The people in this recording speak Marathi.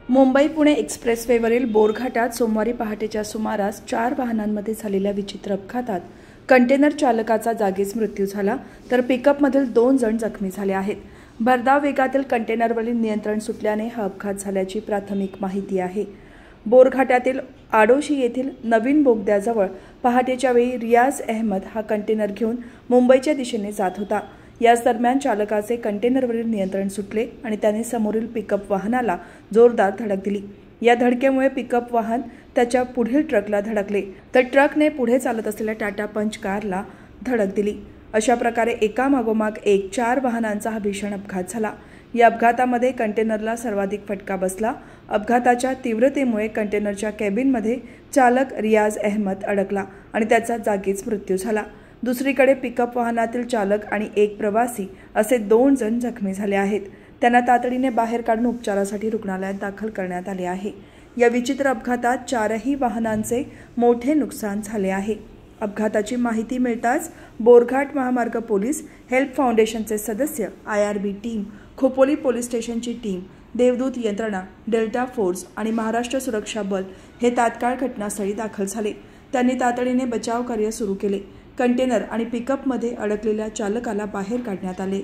मुंबई पुणे एक्सप्रेसवेवरील बोरघाटात सोमवारी पहाटेच्या सुमारास 4 वाहनांमध्ये झालेल्या विचित्र अपघातात कंटेनर चालकाचा जागीच मृत्यू झाला, तर पिकअपमधील 2 जण जखमी झाले आहेत. भरधाव वेगातील कंटेनरवरील नियंत्रण सुटल्याने हा अपघात झाल्याची प्राथमिक माहिती आहे. बोरघाटातील आडोशी येथील नवीन बोगद्याजवळ पहाटेच्या वेळी रियाज अहमद हा कंटेनर घेऊन मुंबईच्या दिशेने जात होता. याच दरम्यान चालकाचे कंटेनरवरील नियंत्रण सुटले आणि त्याने समोरील पिकअप वाहनाला जोरदार धडक दिली. या धडकेमुळे पिकअप वाहन त्याच्या पुढील ट्रकला धडकले, तर ट्रकने पुढे चालत असलेल्या टाटा पंच कारला धडक दिली. अशा प्रकारे एकामागोमाग एक 4 वाहनांचा हा भीषण अपघात झाला. या अपघातामध्ये कंटेनरला सर्वाधिक फटका बसला. अपघाताच्या तीव्रतेमुळे कंटेनरच्या केबिनमध्ये चालक रियाज अहमद अडकला आणि त्याचा जागीच मृत्यू झाला. दुसरीकडे पिकअप वाहनातील चालक आणि एक प्रवासी असे 2 जण जखमी झाले आहेत. त्यांना तातडीने बाहेर काढून उपचारासाठी रुग्णालयात दाखल करण्यात आले आहे. या विचित्र अपघातात 4ही वाहनांचे मोठे नुकसान झाले आहे. अपघाताची माहिती मिळताच बोरघाट महामार्ग पोलीस, हेल्प फाउंडेशनचे सदस्य, IRB team, Khopoli police स्टेशनची team, देवदूत यंत्रणा, डेल्टा फोर्स आणि महाराष्ट्र सुरक्षा बल हे तात्काळ घटनास्थळी दाखल झाले. त्यांनी तातडीने बचाव कार्य सुरू केले. कंटेनर आणि पिकअपमध्ये अडकलेल्या चालकाला बाहेर काढण्यात आले.